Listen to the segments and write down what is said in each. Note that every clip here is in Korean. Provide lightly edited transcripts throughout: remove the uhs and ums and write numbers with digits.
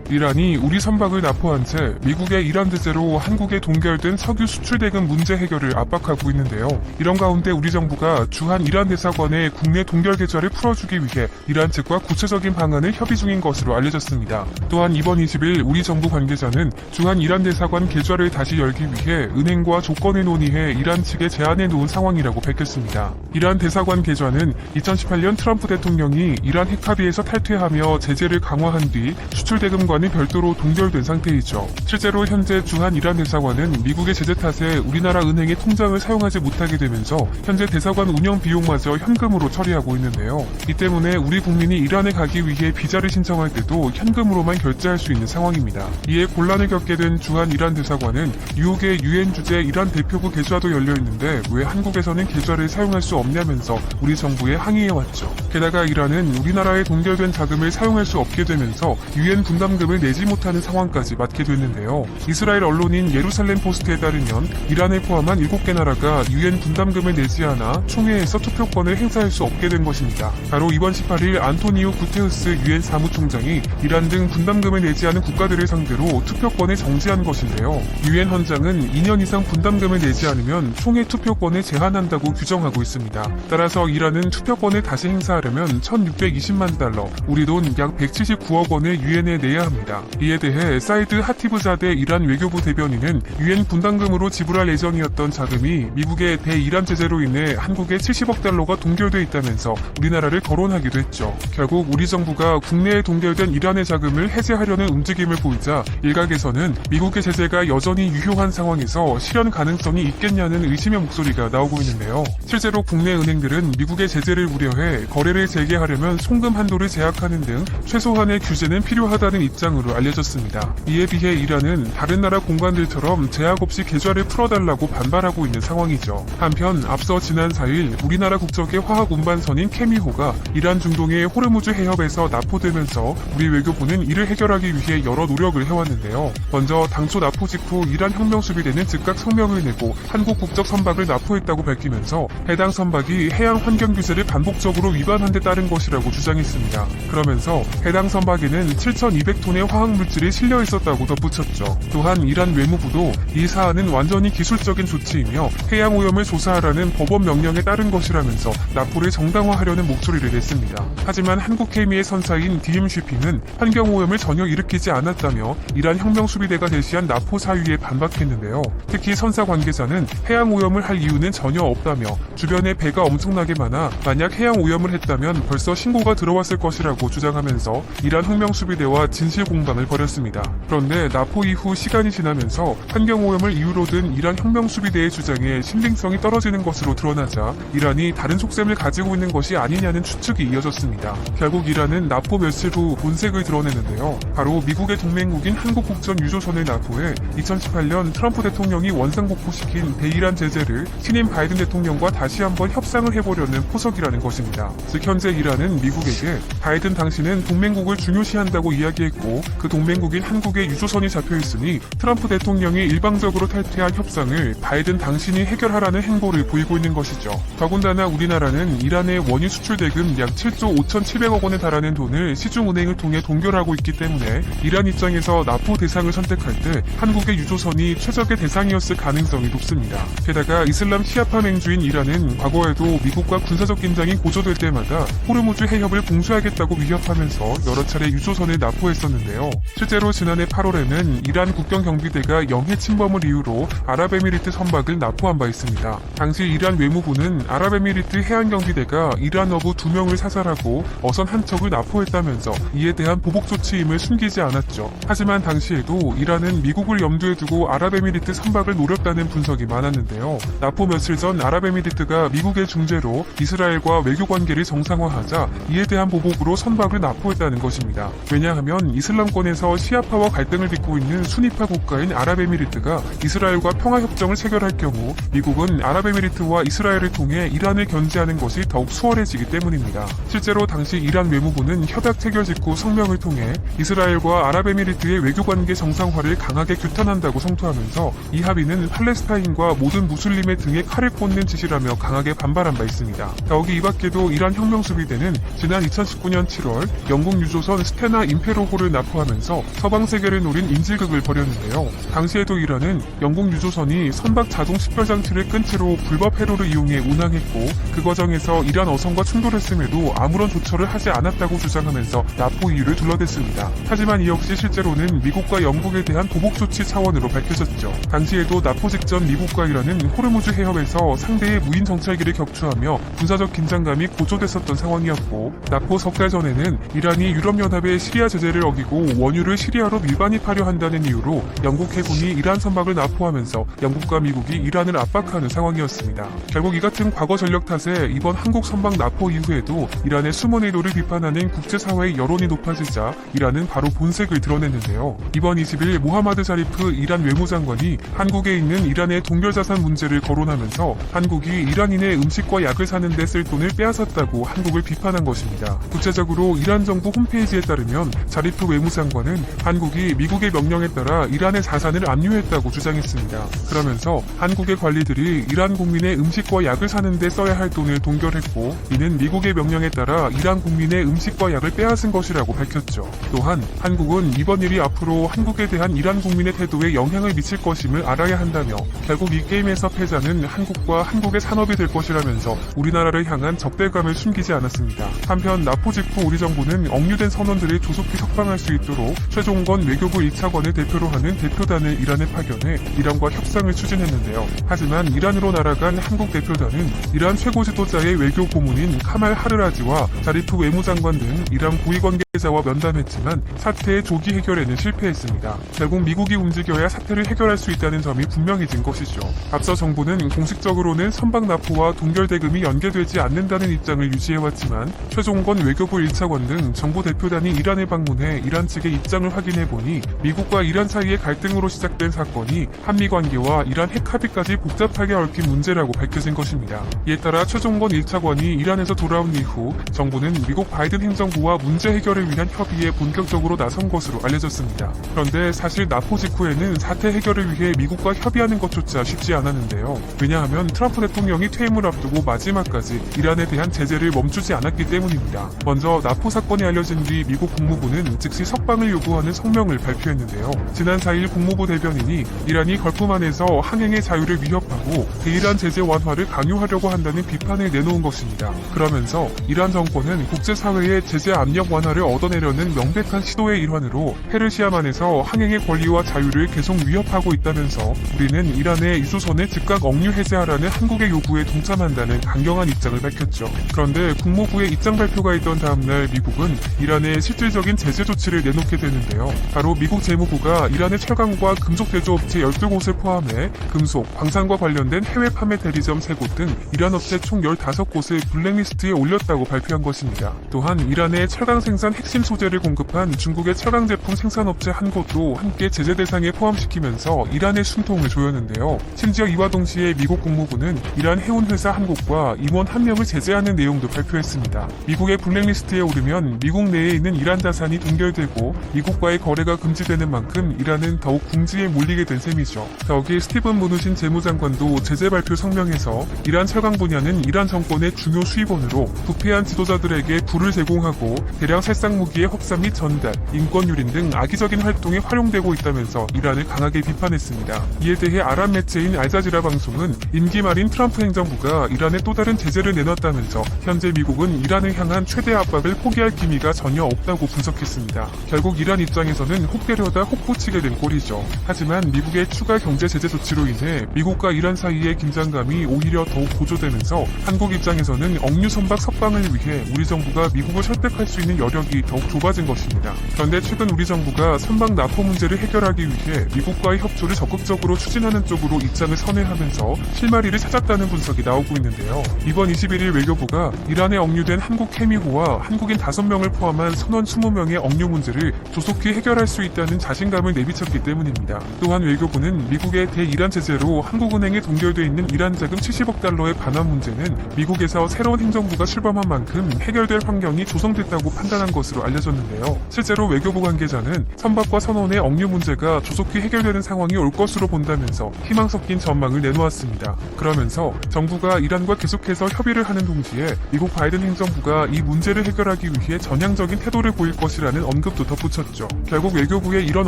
이란이 우리 선박을 납포한 채 미국의 이란 제재로 한국에 동결된 석유 수출 대금 문제 해결을 압박하고 있는데요. 이런 가운데 우리 정부가 주한 이란 대사관의 국내 동결 계좌를 풀어주기 위해 이란 측과 구체적인 방안을 협의 중인 것으로 알려졌습니다. 또한 이번 20일 우리 정부 관계자는 주한 이란 대사관 계좌를 다시 열기 위해 은행과 조건을 논의해 이란 측에 제안해 놓은 상황이라고 밝혔습니다. 이란 대사관 계좌는 2018년 트럼프 대통령이 이란 핵합의에서 탈퇴하며 제재를 강화한 뒤 수출 대금과는 별도로 동결된 상태이죠. 실제로 현재 주한 이란 대사관은 미국의 제재 탓에 우리나라 은행의 통장을 사용하지 못하게 되면서 현재 대사관 운영 비용마저 현금으로 처리하고 있는데요. 이 때문에 우리 국민이 이란에 가기 위해 비자를 신청할 때도 현금으로만 결제할 수 있는 상황입니다. 이에 곤란을 겪게 된 주한 이란 대사관은 뉴욕의 유엔 주재 이란 대표부 계좌도 열려 있는데 왜 한국에서는 계좌를 사용할 수 없냐면서 우리 정부에 항의해왔죠. 게다가 이란은 우리나라에 동결된 자금을 사용할 수 없게 되면서 유엔 분담금을 내지 못하는 상황까지 맞게 됐는데요. 이스라엘 언론인 예루살렘 포스트에 따르면 이란을 포함한 7개 나라가 유엔 분담금을 내지 않아 총회에서 투표권을 행사할 수 없게 된 것입니다. 바로 이번 18일 안토니오 구테우스 유엔 사무총장이 이란 등 분담금을 내지 않은 국가들을 상대로 투표권을 정지한 것인데요. 유엔 헌장은 2년 이상 분담금을 내지 않으면 총회 투표권을 제한한다고 규정하고 있습니다. 따라서 이란은 투표권을 다시 행사하려면 1,620만 달러, 우리 돈 약 179억 원을 유엔에 내야 합니다. 이에 대해 사이드 하티브자데 이란 외교부 대변인은 유엔 분담금으로 지불할 예정이었던 자금이 미국의 대이란 제재로 인해 한국에 70억 달러가 동결돼 있다면서 우리나라를 거론하기도 했죠. 결국 우리 정부가 국내에 동결된 이란의 자금을 해제하려는 움직임을 보이자 일각에서는 미국의 제재가 여전히 유효한 상황에서 실현 가능성이 있겠냐는 의심의 목소리가 나오고 있는데요. 실제로 국내 은행들은 미국의 제재를 우려해 거래를 재개하려면 송금 한도를 제약하는 등 최소한의 규제는 필요하다는 입장으로 알려졌습니다. 이에 비해 이란은 다른 나라 공관들처럼 제약 없이 계좌를 풀어달라고 반발하고 있는 상황이죠. 한편 앞서 지난 4일 우리나라 국적의 화학 운반선인 케미호가 이란 중동의 호르무즈 해협에서 납포되면서 우리 외교부는 이를 해결하기 위해 여러 노력을 해왔는데요. 먼저 당초 납포 직후 이란 혁명수비대는 즉각 성명을 내고 한국 국적 선박을 납포했다고 밝히면서 해당 선박이 해양 환경 규제를 반복적으로 위반한 데 따른 것이라고 주장했습니다. 그러면서 해당 선박에는 7,200톤의 화학물질이 실려 있었다고 덧붙였죠. 또한 이란 외무부도 이 사안은 완전히 기술적인 조치이며 해양 오염을 조사하라는 법원 명령에 따른 것이라면서 납포를 정당화하려는 목소리를 냈습니다. 하지만 한국해미의 선사인 DM쇼핑은 환경 오염을 전혀 일으키지 않았다며 이란 혁명수비대가 제시한 납포 사유에 반박했는데요. 특히 선사 관계자는 해양 오염을 할 이유는 전혀 없다며 주변에 배가 엄청나게 많아 만약 해양 오염을 했다면 벌써 신고가 들어왔을 것이라고 주장하면서 이란 혁명수비대와 진실 공방을 벌였습니다. 그런데 납포 이후 시간이 지나면서 환경 오염을 이유로 든 이란 혁명수비대의 주장에 신빙성이 떨어지는 것으로 드러나자 이란이 다른 속셈을 가지고 있는 것이 아니냐는 추측이 이어졌습니다. 결국 이란은 납포 며칠 후 본색을 드러내는데요. 바로 미국의 동맹국인 한국국전 유조선을 납포해 2018년 트럼프 대통령이 원상복구시킨 대이란 제재를 신임 바이든 대통령과 다시 한번 협상을 해보려는 포석이라는 것입니다. 즉 현재 이란은 미국에게 바이든 당신은 동맹국을 중요시한다고 이야기했고 그 동맹국인 한국에 유조선이 잡혀있으니 트럼프 대통령이 일방적으로 탈퇴한 협상을 바이든 당신이 해결하라는 행보를 보이고 있는 것이죠. 더군다나 우리나라는 이란의 원유 수출 대금 약 7조 5,700억 원에 달하는 돈을 시중은행을 통해 동결하고 있기 때문에 이란 입장에서 납포 대상을 선택할 때 한국의 유조선이 최적의 대상이었을 가능성이 높습니다. 게다가 이슬람 시아파 맹주인 이란은 과거에도 미국과 군사적 긴장이 고조될 때마다 호르무즈 해협을 봉쇄하겠다고 위협하면서 여러 차례 유조선을 납포했었는데요. 실제로 지난해 8월에는 이란 국경경비대가 영해 침범을 이유로 아랍에미리트 선박을 납포한 바 있습니다. 당시 이란 외무부는 아랍에미리트 해안경비대가 이란 어부 2명을 사살하고 어선 한 척을 납포했다면서 이에 대한 보복 조치임을 숨기지 않았죠. 하지만 당시에도 이란은 미국을 염두에 두고 아랍에미리트 선박을 노렸다는 분석이 많았는데요. 납포 며칠 전 아랍에미리트가 미국의 중재로 이스라엘과 외교관계를 정상화하자 이에 대한 보복으로 선박을 납포했다는 것입니다. 왜냐하면 이슬람권에서 시아파와 갈등을 빚고 있는 수니파 국가인 아랍에미리트가 이스라엘과 평화협정을 체결할 경우 미국은 아랍에미리트와 이스라엘을 통해 이란을 견제하는 것이 더욱 수월해지기 때문입니다. 실제로 당시 이란 외무부는 협약 체결 직후 성명을 통해 이스라엘과 아랍에미리트의 외교관계 정상화를 강하게 규탄한다고 성토하면서 이 합의는 팔레스타인과 모든 무슬림의 등에 칼을 꽂는 짓이라며 강하게 반발한 바 있습니다. 더욱이 이밖에도 이란 혁명수비대는 지난 2019년 7월 영국 유조선 스테나 임페로호를 납포하면서 서방 세계를 노린 인질극을 벌였는데요. 당시에도 이란은 영국 유조선이 선박 자동 식별 장치를 끈 채로 불법 회로를 이용해 운항했고 그 과정에서 이란 어선과 충돌했음에도 아무런 조처를 하지 않았다고 주장하면서 납포 이유를 둘러댔습니다. 하지만 이 역시 실제로는 미국과 영국에 대한 보복 조치 차원으로 밝혀졌죠. 당시에도 납포 직전 미국과 이란은 호르무즈 해협에서 상대의 무인 정찰기를 격추하며 군사적 긴장감이 고조됐었던 상황이었고 납포 석 달 전에는 이란이 유럽연합의 시리아 제재를 어기고 원유를 시리아로 밀반입하려 한다는 이유로 영국 해군이 이란 선박을 납포하면서 영국과 미국이 이란을 압박하는 상황이었습니다. 결국 이 같은 과거 전력 탓에 이번 한국 선박 납포 이후에도 이란의 숨은 의도를 비판하는 국제사회의 여론이 높아지자 이란은 바로 본색을 드러냈는데요. 이번 20일 모하마드 자리프 이란 외무장관이 한국에 있는 이란의 동결자산 문제를 거론하면서 한국이 이란인의 음식과 약을 사는 데 쓸 돈을 빼앗았다고 한국을 비판한 것입니다. 구체적으로 이란 정부 홈페이지에 따르면 자리프 외무장관은 한국이 미국의 명령에 따라 이란의 자산을 압류했다고 주장했습니다. 그러면서 한국의 관리들이 이란 국민의 음식과 약을 사는 데 써야 할 돈을 동결했고 이는 미국의 명령에 따라 이란 국민의 음식과 약을 빼앗은 것이라고 밝혔죠. 또한 한국은 이번 일이 앞으로 한국에 대한 이란 국민의 태도에 영향을 미칠 것임을 알아야 한다며 결국 이 게임에서 패자는 한국과 한국의 산업이 될 것이라면서 우리나라를 향한 적대감을 숨기지 않았습니다. 한편 납포 직후 우리 정부는 억류된 선원들을 조속히 석방할 수 있도록 최종건 외교부 1차관을 대표로 하는 대표단을 이란에 파견해 이란과 협상을 추진했는데요. 하지만 이란으로 날아간 한국 대표단은 이란 최고 지도자의 외교 고문인 카말 하르라지와 자리프 외무장관 등 이란 고위 관계자와 면담했지만 사태의 조기 해결에는 실패했습니다. 결국 미국이 움직여야 사태를 해결할 수 있다는 점이 분명해진 것이죠. 앞서 정부는 공식적으로는 선박 납포와 동결 대금이 연계되지 않는다는 입장을 유지해왔지만 최종건 외교부 1차관 등 정부 대표단이 이란에 방문해 이란 측의 입장을 확인해보니 미국과 이란 사이의 갈등으로 시작된 사건이 한미 관계와 이란 핵 합의까지 복잡하게 얽힌 문제라고 밝혀진 것입니다. 이에 따라 최종건 1차관이 이란에서 돌아온 이후 정부는 미국 바이든 행정부와 문제 해결을 위한 협의에 본격적으로 나선 것으로 알려졌습니다. 그런데 사실 납포 직후에는 사태 해결을 위해 미국과 협의하는 것조차 쉽지 않았는데요. 왜냐하면 트럼프 대통령이 퇴임을 앞두고 마지막까지 이란에 대한 제재를 멈추지 않았기 때문입니다. 먼저 납포 사건이 알려진 뒤 미국 국무부는 즉시 석방을 요구하는 성명을 발표했는데요. 지난 4일 국무부 대변인이 이란이 걸프만에서 항행의 자유를 위협하고 대이란 제재 완화를 강요하려고 한다는 비판을 내놓은 것입니다. 그러면서 이란 정권은 국제사회의 제재 압력 완화를 얻어내려는 명백한 시도의 일환으로 페르시아만에서 항행의 권리와 자유를 계속 위협하고 있다면서 우리는 이란의 유조선을 즉각 억류 해제하라는 한국의 요구에 동참한다는 강경한 입장을 밝혔죠. 그런데 국무부의 입장 발표가 있던 다음날 미국은 이란의 실질적인 제재 조치를 내놓게 되는데요. 바로 미국 재무부가 이란의 철강과 금속 제조업체 12곳을 포함해 금속, 광산과 관련된 해외 판매 대리점 3곳 등 이란 업체 총 15곳을 블랙리스트에 올렸다고 발표한 것입니다. 또한 이란의 철강 생산 핵심 소재를 공급한 중국의 철강 제품 생산업체 한 곳도 함께 제재 대상에 포함시키면서 이란의 숨통을 조였는데요. 심지어 이와 동시에 미국 국무부는 이란 해운회사 한 곳과 임원 1명을 제재하는 내용도 발표했습니다. 미국의 블랙리스트에 오르면 미국 내에 있는 이란 자산이 동결되고 미국과의 거래가 금지되는 만큼 이란은 더욱 궁지에 몰리게 된 셈이죠. 더욱이 스티븐 무누신 재무장관도 제재 발표 성명에서 이란 철강 분야는 이란 정권의 중요 수입원으로 부패한 지도자들에게 부를 제공하고 대량 살상 무기의 확산 및 전달, 인권 유린 등 악의적인 활동에 활용되고 있다면서 이란을 강하게 비판했습니다. 이에 대해 아랍 매체인 알자지라 방송은 임기 말인 트럼프 행정부가 이란에 또 다른 제재를 내놨다면서 현재 미국은 이란을 향한 최대 압박을 포기할 기미가 전혀 없다고 분석했습니다. 결국 이란 입장에서는 혹되려다 혹붙이게 된 꼴이죠. 하지만 미국의 추가 경제 제재 조치로 인해 미국과 이란 사이의 긴장감이 오히려 더욱 고조되면서 한국 입장에서는 억류 선박 석방을 위해 우리 정부가 미국을 설득할 수 있는 여력이 더욱 좁아진 것입니다. 그런데 최근 우리 정부가 선박 납포 문제를 해결하기 위해 미국과의 협조를 적극적으로 추진하는 쪽으로 입장을 선회하면서 실마리를 찾았다는 분석이 나오고 있는데요. 이번 21일 외교부가 이란에 억류된 한국 케미호와 한국인 5명을 포함한 선원 20명의 억류 문제를 조속히 해결할 수 있다는 자신감을 내비쳤기 때문입니다. 또한 외교부는 미국의 대이란 제재로 한국은행에 동결돼 있는 이란 자금 70억 달러의 반환 문제는 미국에서 새로운 행정부가 출범한 만큼 해결될 환경이 조성됐다고 판단한 것으로 알려졌는데요. 실제로 외교부 관계자는 선박과 선원의 억류 문제가 조속히 해결되는 상황이 올 것으로 본다면서 희망 섞인 전망을 내놓았습니다. 그러면서 정부가 이란과 계속해서 협의를 하는 동시에 미국 바이든 행정부가 이 문제를 해결하기 위해 전향적인 태도를 보일 것이라는 언급도 덧붙였죠. 있었죠. 결국 외교부의 이런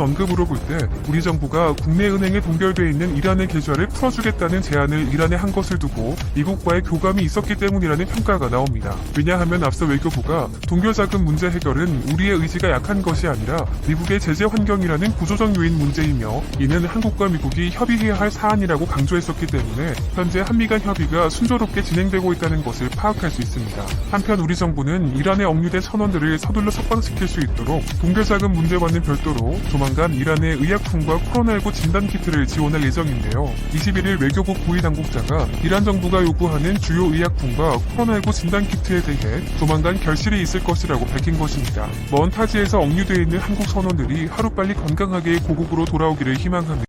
언급으로 볼 때 우리 정부가 국내 은행에 동결돼 있는 이란의 계좌를 풀어주겠다는 제안을 이란에 한 것을 두고 미국과의 교감이 있었기 때문이라는 평가가 나옵니다. 왜냐하면 앞서 외교부가 동결자금 문제 해결은 우리의 의지가 약한 것이 아니라 미국의 제재 환경이라는 구조적 요인 문제이며 이는 한국과 미국이 협의해야 할 사안이라고 강조했었기 때문에 현재 한미 간 협의가 순조롭게 진행되고 있다는 것을 파악할 수 있습니다. 한편 우리 정부는 이란의 억류된 선원들을 서둘러 석방시킬 수 있도록 동결자금 문제와는 별도로 조만간 이란의 의약품과 코로나19 진단키트를 지원할 예정인데요. 21일 외교부 고위 당국자가 이란 정부가 요구하는 주요 의약품과 코로나19 진단키트에 대해 조만간 결실이 있을 것이라고 밝힌 것입니다. 먼 타지에서 억류되어 있는 한국 선원들이 하루빨리 건강하게 고국으로 돌아오기를 희망합니다.